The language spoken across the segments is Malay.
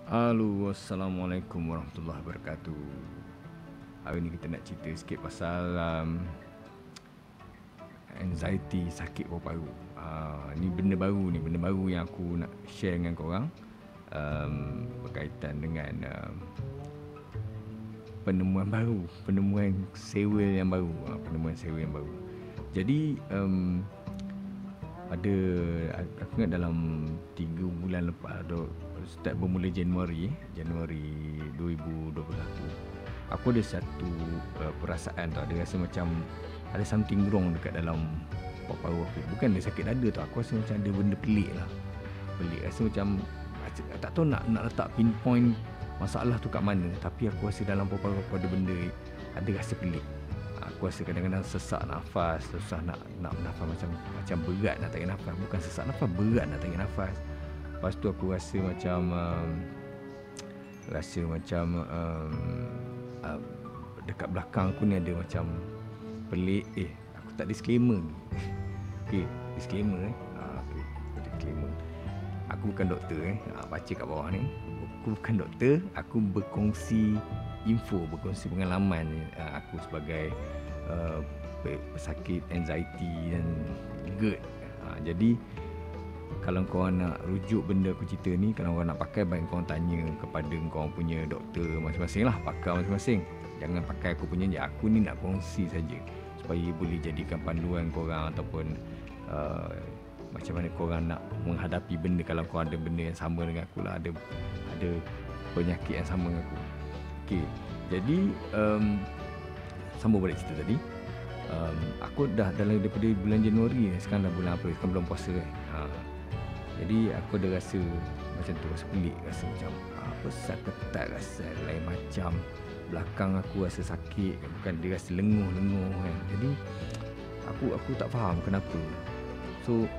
Halo, Assalamualaikum warahmatullahi wabarakatuh. Hari ni kita nak cerita sikit pasal anxiety, sakit paru-paru. Ni benda baru yang aku nak share dengan korang, berkaitan dengan penemuan sewel yang baru. Jadi aku ingat dalam 3 bulan lepas, start bermula Januari 2021, aku ada satu perasaan tau. Ada rasa macam ada something wrong dekat dalam paru-paru aku. Bukan dia sakit dada tau, aku rasa macam ada benda pelik lah. Rasa macam tak tahu nak letak pinpoint masalah tu kat mana, tapi aku rasa dalam paru-paru aku ada benda, ada rasa pelik. Aku rasa kadang-kadang sesak nafas, susah nak bernafas, macam berat nak tarik nafas. Bukan sesak nafas, berat nak tarik nafas. Lepas tu aku rasa macam dekat belakang aku ni ada macam pelik. Aku tak disclaimer ni. Okay, disclaimer okay, disclaimer. Aku bukan doktor baca kat bawah ni. Aku bukan doktor, aku berkongsi pengalaman aku sebagai pesakit anxiety dan GERD. Jadi kalau korang nak rujuk benda aku cerita ni, kalau korang nak pakai, baik korang tanya kepada korang punya doktor masing-masing lah, pakar masing-masing. Jangan pakai aku punya je. Aku ni nak kongsi saja supaya boleh jadikan panduan korang, ataupun macam mana korang nak menghadapi benda kalau korang ada benda yang sama dengan aku lah, ada penyakit yang sama dengan aku. Okay, jadi sambung balik cerita tadi. Aku dah dalam daripada bulan Januari, sekarang dah bulan April, sekarang bulan puasa kan. Jadi aku ada rasa macam tu, rasa pelik, rasa macam besar ketat, rasa lain macam. Belakang aku rasa sakit, bukan, dia rasa lenguh kan. Jadi aku tak faham kenapa. So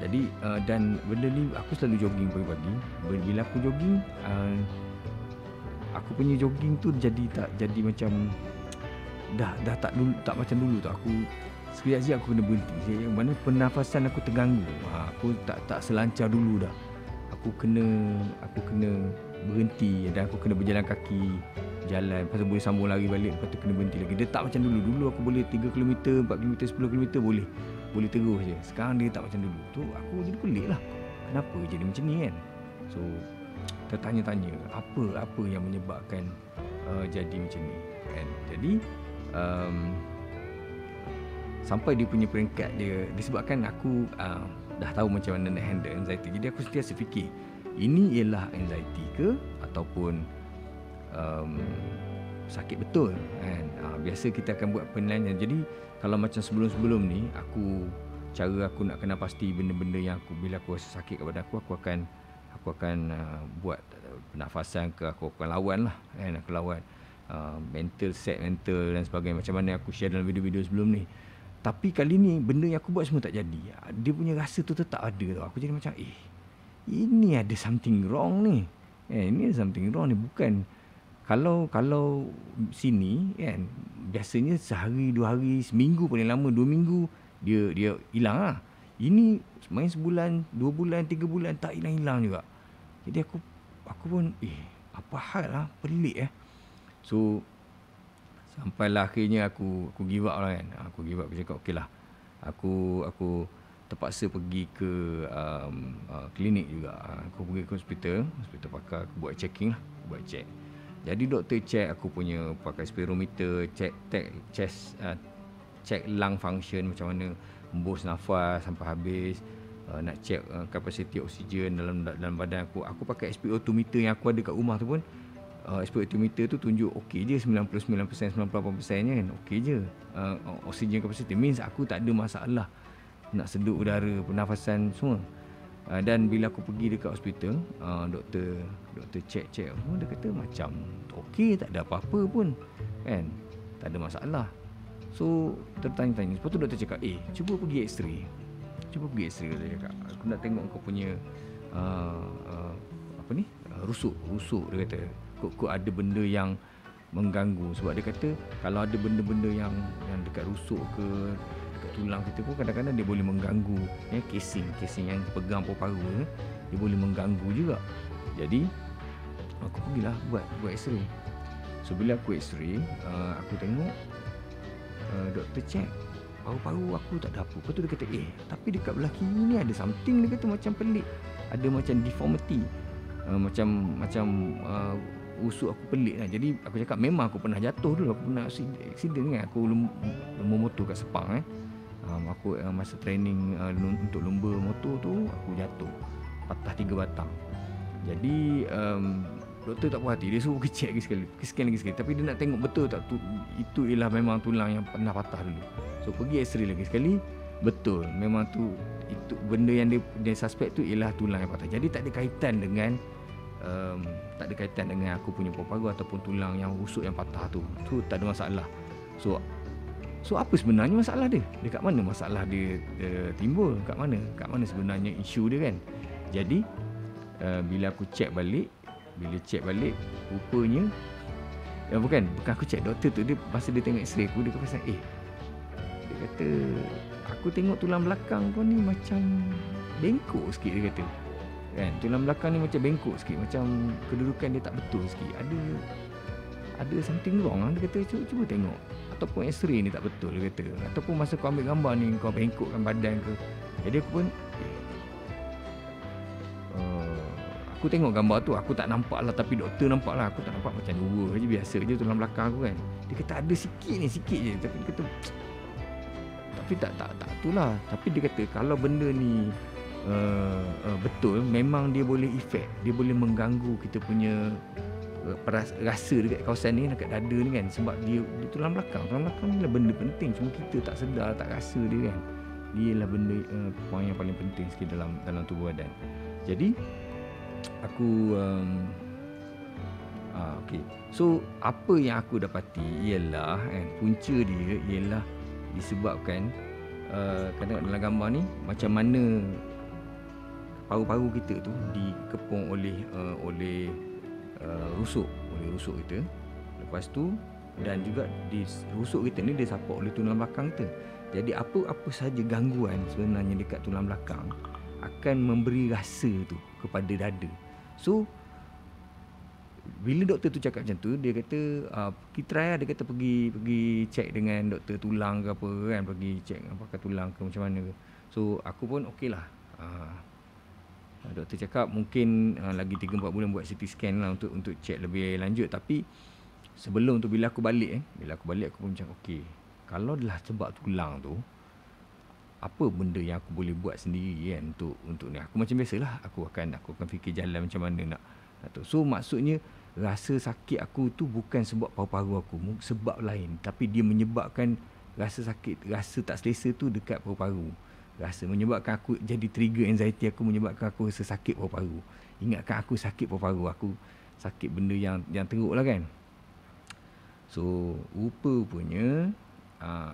jadi dan benda ni aku selalu jogging pagi-pagi. Bila aku jogging, aku punya jogging tu jadi macam dah tak macam dulu tu. Aku sekejap aku kena berhenti. Mana pernafasan aku terganggu. Aku tak selancar dulu dah. Aku kena berhenti, dan aku kena berjalan kaki, jalan, lepas tu boleh sambung lari balik, lepas tu kena berhenti lagi. Dia tak macam dulu. Dulu aku boleh 3 km, 4 km, 10 km boleh terus je. Sekarang dia tak macam dulu. Tu aku jadi pelik lah. Kenapa jadi macam ni kan? So tertanya-tanya apa yang menyebabkan jadi macam ni kan. Jadi sampai dia punya peringkat dia, disebabkan aku dah tahu macam mana nak handle anxiety. Jadi aku sentiasa fikir, ini ialah anxiety ke ataupun sakit betul kan. Biasa kita akan buat penilaian. Jadi kalau macam sebelum-sebelum ni, cara aku nak kenal pasti benda-benda yang bila aku rasa sakit kat badan aku akan buat pernafasan ke, aku akan lawan lah kan. Aku lawan mental dan sebagainya, macam mana aku share dalam video-video sebelum ni. Tapi kali ni benda yang aku buat semua tak jadi. Dia punya rasa tu tetap ada tau. Aku jadi macam ini ada something wrong ni. Ini ada something wrong ni. Bukan kalau sini kan, biasanya sehari, 2 hari, seminggu, paling lama 2 minggu dia hilang lah. Ini main sebulan, 2 bulan, 3 bulan tak hilang-hilang juga. Jadi aku pun apa hal lah, pelik So sampailah akhirnya aku give up lah kan. Aku cakap okey lah. Aku terpaksa pergi ke klinik juga. Aku pergi ke hospital pakar, aku buat checking lah, check. Jadi doktor check aku punya, pakai spirometer, check chest, check lung function, macam mana hembus nafas sampai habis, nak check kapasiti oksigen dalam badan aku. Aku pakai SpO2 meter yang aku ada kat rumah tu pun. SpO2 meter tu tunjuk okey je, 99%, 98% kan, okey je. Oksigen kapasiti means aku tak ada masalah nak sedut udara, pernafasan semua. Dan bila aku pergi dekat hospital, doktor check semua, dia kata macam okey, tak ada apa-apa pun kan, tak ada masalah. So tertanya-tanya. Lepas tu doktor cakap cuba pergi x-ray. Dia cakap, aku nak tengok kau punya rusuk. Dia kata kok ada benda yang mengganggu. Sebab dia kata kalau ada benda-benda yang dekat rusuk ke dekat tulang kita pun, kadang-kadang dia boleh mengganggu casing yang pegang paru-paru dia boleh mengganggu juga. Jadi Aku pergilah buat X-ray. So bila aku X-ray, aku tengok doktor check paru-paru aku tak ada apa. Lepas tu dia kata, tapi dekat belah kiri ni ada something, dia kata macam pelik. Ada macam deformity. Macam usuk aku pelik lah. Jadi aku cakap memang aku pernah jatuh dulu. Aku pernah accident kan. Aku lumba motor kat Sepang aku masa training untuk lumba motor tu, aku jatuh. Patah 3 batang. Jadi doktor tak puas hati. Dia suruh check lagi sekali, scan lagi sekali. Tapi dia nak tengok betul tak itu ialah memang tulang yang pernah patah dulu. So pergi X-ray lagi sekali. Betul, memang tu itu benda yang dia suspect tu ialah tulang yang patah. Jadi tak ada kaitan dengan aku punya paru-paru ataupun tulang yang rusuk yang patah tu. Tu tak ada masalah. So apa sebenarnya masalah dia? Dekat mana masalah dia timbul? Kat mana sebenarnya isu dia kan? Jadi bila aku check balik, rupanya bukan aku check doktor tu, dia masa dia tengok X-ray aku, dia kata dia kata aku tengok tulang belakang kau ni macam bengkok sikit, dia kata kan, tulang belakang ni macam bengkok sikit, macam kedudukan dia tak betul sikit, ada something wrong. Dia kata cuba tengok, ataupun X-ray ni tak betul, dia kata, ataupun masa kau ambil gambar ni kau bengkokkan badan ke. Jadi aku pun aku tengok gambar tu, aku tak nampak lah, tapi doktor nampak lah. Aku tak nampak, macam dua je, biasa je tulang belakang aku kan. Dia kata ada sikit je, tapi dia kata tapi tak itulah. Tapi dia kata kalau benda ni betul, memang dia boleh efek, dia boleh mengganggu kita punya rasa dekat kawasan ni, dekat dada ni kan. Sebab dia tulang belakang ni lah benda penting, cuma kita tak sedar, tak rasa dia kan. Dia lah benda poin yang paling penting sikit dalam tubuh badan. Jadi aku okay. So apa yang aku dapati ialah punca dia ialah disebabkan tengok dalam gambar ni macam mana paru-paru kita tu dikepung oleh rusuk kita. Lepas tu dan juga di rusuk kita ni dia support oleh tulang belakang kita. Jadi apa saja gangguan sebenarnya dekat tulang belakang akan memberi rasa tu kepada dada. So bila doktor tu cakap macam tu, dia kata kita try lah, dia kata pergi check dengan doktor tulang ke apa kan, pergi check pakai tulang ke macam mana ke. So aku pun okey lah. Doktor cakap mungkin lagi 3-4 bulan buat CT scan lah untuk check lebih lanjut. Tapi sebelum tu bila aku balik aku pun macam okey, kalau dah sebab tulang tu, apa benda yang aku boleh buat sendiri kan untuk ni. Aku macam biasalah, aku akan fikir jalan macam mana nak tu. So maksudnya rasa sakit aku tu bukan sebab paru-paru aku, sebab lain, tapi dia menyebabkan rasa sakit, rasa tak selesa tu dekat paru-paru. Rasa menyebabkan aku jadi trigger anxiety aku, menyebabkan aku rasa sakit paru-paru. Ingatkan aku sakit paru-paru, aku sakit benda yang teruk lah kan. So rupanya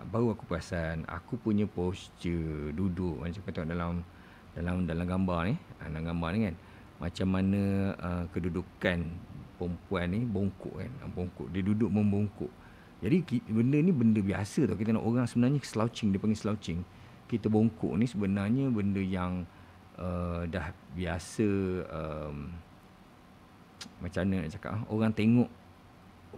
baru aku perasan aku punya posture duduk macam kau tengok dalam gambar ni, dalam gambar ni kan, macam mana kedudukan perempuan ni bongkok kan, dia duduk membongkok. Jadi benda ni benda biasa tau. Kita nak orang sebenarnya slouching, dia panggil slouching. Kita bongkok ni sebenarnya benda yang dah biasa, macam mana nak cakap, orang tengok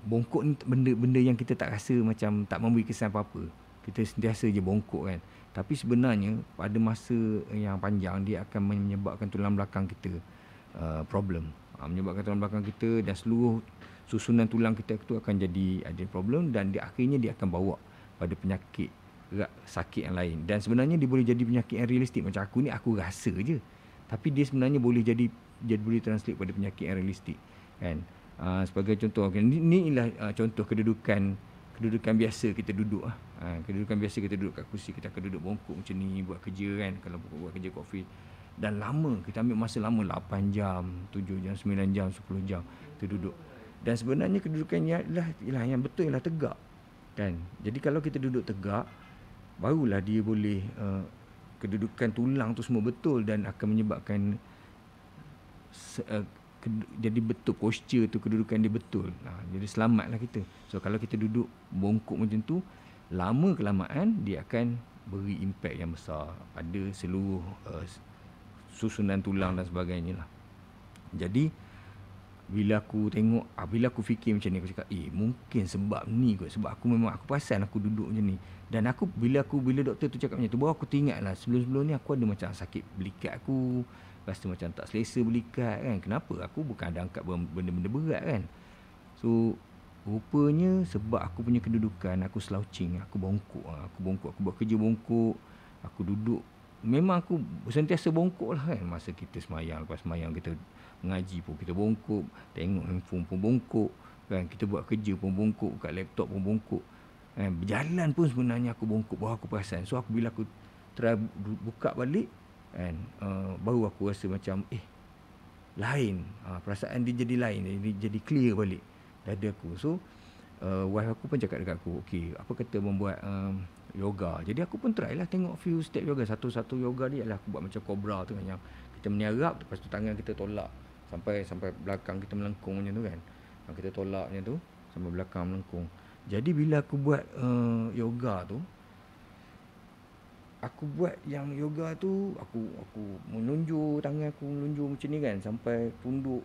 bongkok ni benda yang kita tak rasa, macam tak memberi kesan apa-apa. Kita sentiasa je bongkok kan. Tapi sebenarnya pada masa yang panjang dia akan menyebabkan tulang belakang kita problem. Menyebabkan tulang belakang kita dan seluruh susunan tulang kita tu akan jadi ada problem, dan akhirnya dia akan bawa pada penyakit sakit yang lain. Dan sebenarnya dia boleh jadi penyakit yang realistik. Macam aku ni, aku rasa je, tapi dia sebenarnya boleh jadi boleh translate pada penyakit yang realistik kan. Sebagai contoh, ni ialah contoh kedudukan biasa kita duduk kedudukan biasa kita duduk kat kursi, kita akan duduk bongkok macam ni buat kerja kan. Kalau buat kerja office dan lama, kita ambil masa lama 8 jam, 7 jam, 9 jam, 10 jam kita duduk. Dan sebenarnya kedudukannya ialah yang betul ialah tegak kan. Jadi kalau kita duduk tegak, barulah dia boleh kedudukan tulang tu semua betul dan akan menyebabkan jadi betul posture tu, kedudukan dia betul. Jadi selamatlah kita. So kalau kita duduk bongkok macam tu, lama kelamaan dia akan beri impak yang besar pada seluruh susunan tulang dan sebagainya lah. Jadi bila aku tengok, bila aku fikir macam ni, aku cakap, mungkin sebab ni kot. Sebab aku memang, aku perasan aku duduk macam ni. Dan bila doktor tu cakap macam tu, baru aku teringat lah, sebelum ni aku ada macam sakit belikat aku, rasa macam tak selesa belikat kan. Kenapa? Aku bukan ada angkat benda-benda berat kan. So, rupanya sebab aku punya kedudukan, aku slouching, aku bongkok, aku buat kerja bongkok, aku duduk. Memang aku sentiasa bongkok lah kan. Masa kita semayang, lepas semayang kita mengaji pun kita bongkok, tengok handphone pun bongkok kan, kita buat kerja pun bongkok, kat laptop pun bongkok kan? Berjalan pun sebenarnya aku bongkok, baru aku perasan. So bila aku try buka balik kan, baru aku rasa macam lain, perasaan dia jadi lain, jadi clear balik dada aku. So wife aku pun cakap dekat aku, okey, apa kata membuat yoga. Jadi aku pun try lah, tengok few step yoga. Satu yoga dia adalah aku buat macam cobra tu kan, yang kita meniarap, lepas tu tangan kita tolak sampai belakang kita melengkung macam tu kan. Kita tolak macam tu sampai belakang melengkung. Jadi bila aku buat yoga tu, aku buat yang yoga tu, aku menunjuk tangan aku, menunjuk macam ni kan, sampai tunduk,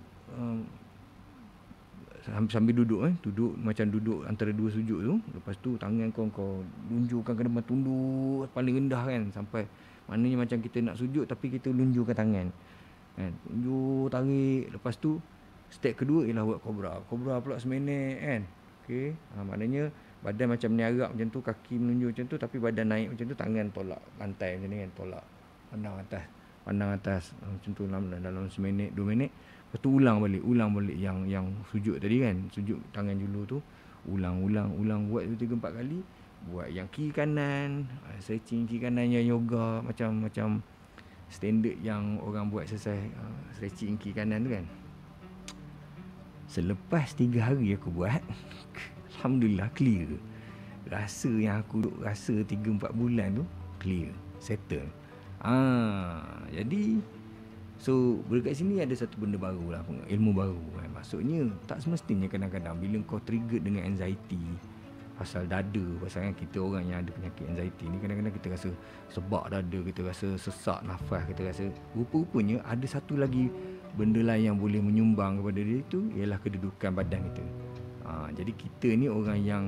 sambil duduk duduk macam duduk antara dua sujud tu. Lepas tu tangan kau lunjurkan ke depan, tunduk paling rendah kan, sampai maknanya macam kita nak sujud tapi kita lunjurkan tangan kan, tunjuk, tarik. Lepas tu step kedua ialah buat cobra pula seminit kan. Okey, maknanya badan macam meniarap macam tu, kaki menunjuk macam tu, tapi badan naik macam tu, tangan tolak lantai macam ni kan, tolak pandang atas macam tu dalam seminit 2 minit. Lepas tu ulang balik yang sujud tadi kan, sujud tangan dulu tu, ulang buat 3-4 kali. Buat yang kiri kanan, stretching kiri kanan, yang yoga macam standard yang orang buat selesai stretching kiri kanan tu kan. Selepas 3 hari aku buat, alhamdulillah clear. Rasa yang aku rasa 3-4 bulan tu clear, settle. Jadi so dekat sini ada satu benda baru lah, ilmu baru kan. Maksudnya tak semestinya kadang-kadang bila kau trigger dengan anxiety pasal dada, pasal kan kita orang yang ada penyakit anxiety ni, kadang-kadang kita rasa sebab dada, kita rasa sesak nafas, kita rasa rupa-rupanya ada satu lagi benda lain yang boleh menyumbang kepada dia, itu ialah kedudukan badan kita. Jadi kita ni orang yang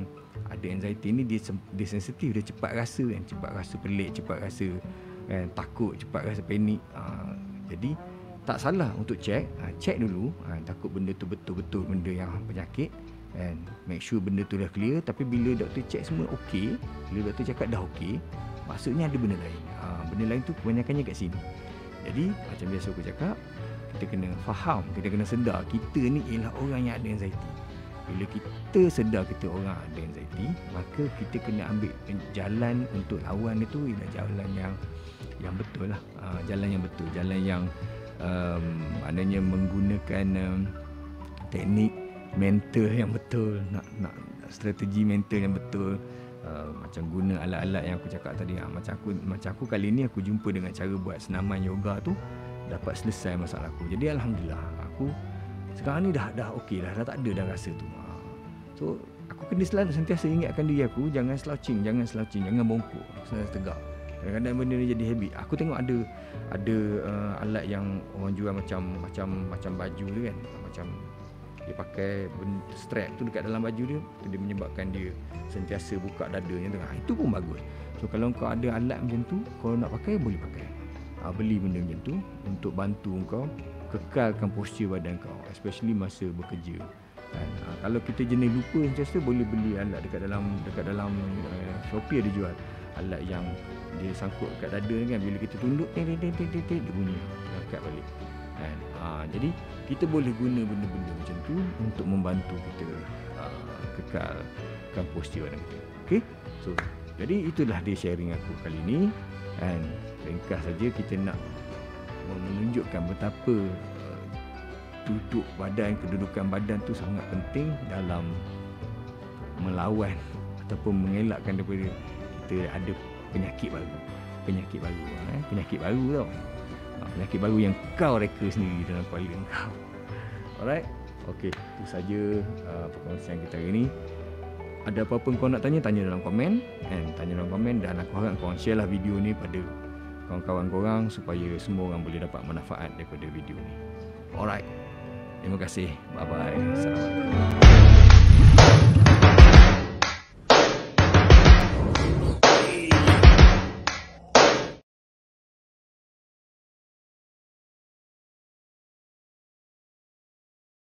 ada anxiety ni, dia sensitif, dia cepat rasa kan, cepat rasa pelik, cepat rasa kan, takut, cepat rasa panik. Jadi tak salah untuk check dulu, takut benda tu betul-betul benda yang penyakit, and make sure benda tu dah clear. Tapi bila doktor check semua okey, bila doktor cakap dah okey, maksudnya ada benda lain. Benda lain tu kebanyakannya kat sini. Jadi macam biasa aku cakap, kita kena faham, kita kena sedar kita ni ialah orang yang ada anxiety. Bila kita sedar kita orang ada anxiety, maka kita kena ambil jalan untuk lawan itu ialah jalan yang betul lah. Jalan yang betul, jalan yang maknanya menggunakan teknik mental yang betul, nak strategi mental yang betul, macam guna alat-alat yang aku cakap tadi. Macam aku kali ni aku jumpa dengan cara buat senaman yoga tu, dapat selesai masalah aku. Jadi alhamdulillah, aku sekarang ni dah okey dah tak ada dah rasa tu. So aku kena sentiasa ingatkan diri aku, jangan slouching, jangan bongkok, sentiasa tegak. Kadang-kadang benda ni jadi habit. Aku tengok ada alat yang orang jual macam baju tu kan, macam dia pakai strap tu dekat dalam baju dia, dia menyebabkan dia sentiasa buka dadanya tu. Itu pun bagus. So kalau kau ada alat macam tu, kau nak pakai boleh pakai. Beli benda macam tu untuk bantu kau kekalkan postur badan kau, especially masa bekerja. Kalau kita jenis lupa sentiasa, boleh beli alat dekat dalam Shopee ada jual alat yang dia sangkut kat dada kan, bila kita tunduk dia bunyi, angkat balik kan. Jadi kita boleh guna benda-benda macam tu untuk membantu kita kekalkan postur badan kita. Okey, so jadi itulah dia sharing aku kali ni, kan. Ringkas saja, kita nak menunjukkan betapa kedudukan badan tu sangat penting dalam melawan ataupun mengelakkan daripada kita ada penyakit baru tau. Penyakit baru yang kau reka sendiri dalam kepala kau. Alright, okey, itu saja perkongsian kita hari ni. Ada apa-apa kau nak tanya dalam komen, dan aku harap kau share lah video ni pada kawan-kawan korang supaya semua orang boleh dapat manfaat daripada video ni. Alright, Terima kasih. Bye-bye. Assalamualaikum.